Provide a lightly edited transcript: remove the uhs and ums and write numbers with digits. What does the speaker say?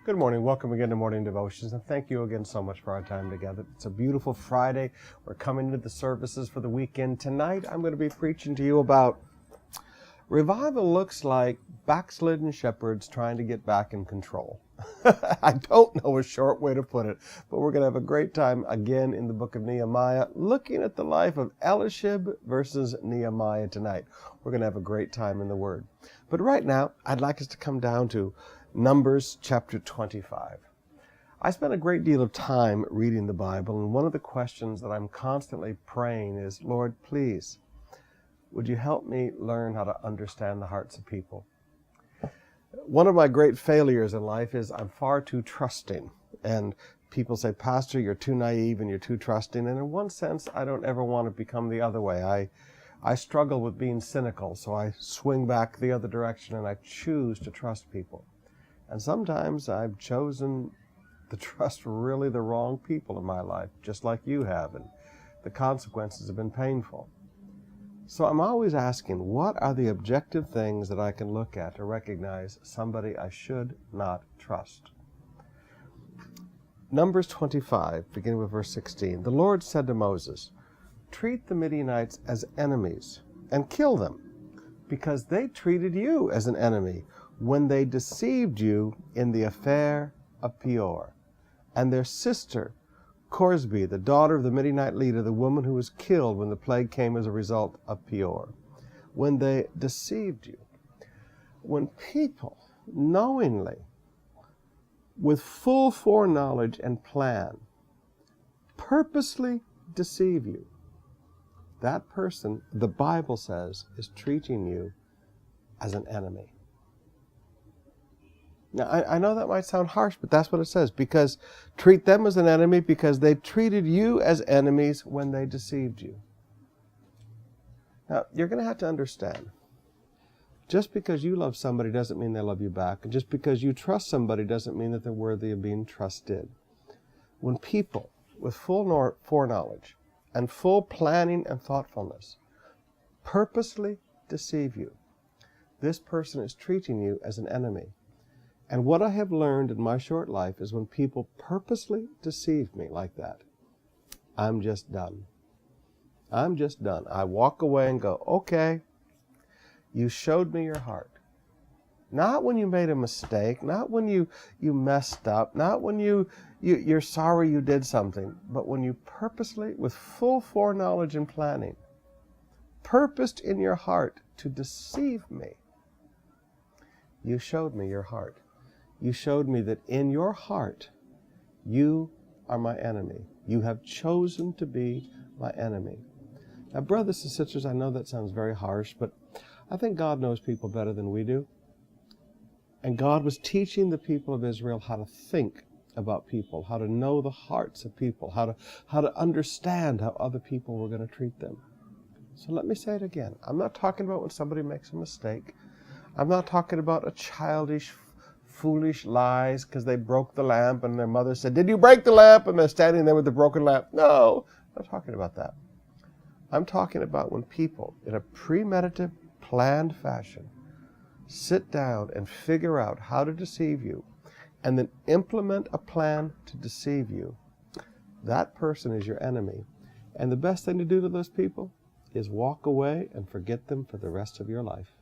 Good morning. Welcome again to Morning Devotions, and thank you again so much for our time together. It's a beautiful Friday. We're coming into the services for the weekend. Tonight, I'm going to be preaching to you about revival looks like backslidden shepherds trying to get back in control. I don't know a short way to put it, but we're going to have a great time again in the book of Nehemiah, looking at the life of Eliashib versus Nehemiah tonight. We're going to have a great time in the Word. But right now, I'd like us to come down to Numbers chapter 25. I spent a great deal of time reading the Bible, and one of the questions that I'm constantly praying is, Lord, please, would you help me learn how to understand the hearts of people? One of my great failures in life is I'm far too trusting, and people say, Pastor, you're too naive and you're too trusting, and in one sense, I don't ever want to become the other way. I struggle with being cynical, so I swing back the other direction and I choose to trust people. And sometimes I've chosen to trust really the wrong people in my life, just like you have, and the consequences have been painful. So I'm always asking, what are the objective things that I can look at to recognize somebody I should not trust? Numbers 25, beginning with verse 16. The Lord said to Moses, treat the Midianites as enemies and kill them, because they treated you as an enemy when they deceived you in the affair of Peor. And their sister, Corzbi, the daughter of the Midianite leader, the woman who was killed when the plague came as a result of Peor. When they deceived you. When people knowingly, with full foreknowledge and plan, purposely deceive you, that person, the Bible says, is treating you as an enemy. Now, I know that might sound harsh, but that's what it says. Because treat them as an enemy because they treated you as enemies when they deceived you. Now, you're going to have to understand, just because you love somebody doesn't mean they love you back. And just because you trust somebody doesn't mean that they're worthy of being trusted. When people with full foreknowledge and full planning and thoughtfulness purposely deceive you, this person is treating you as an enemy. And what I have learned in my short life is when people purposely deceive me like that, I'm just done. I'm just done. I walk away and go, okay, you showed me your heart. Not when you made a mistake, not when you messed up, not when you're sorry you did something, but when you purposely, with full foreknowledge and planning, purposed in your heart to deceive me, you showed me your heart. You showed me that in your heart, you are my enemy. You have chosen to be my enemy. Now, brothers and sisters, I know that sounds very harsh, but I think God knows people better than we do. And God was teaching the people of Israel how to think about people, how to know the hearts of people, how to understand how other people were going to treat them. So let me say it again. I'm not talking about when somebody makes a mistake. I'm not talking about a childish, foolish lies because they broke the lamp and their mother said, did you break the lamp? And they're standing there with the broken lamp. No, I'm not talking about that. I'm talking about when people, in a premeditative, planned fashion, sit down and figure out how to deceive you and then implement a plan to deceive you. That person is your enemy. And the best thing to do to those people is walk away and forget them for the rest of your life.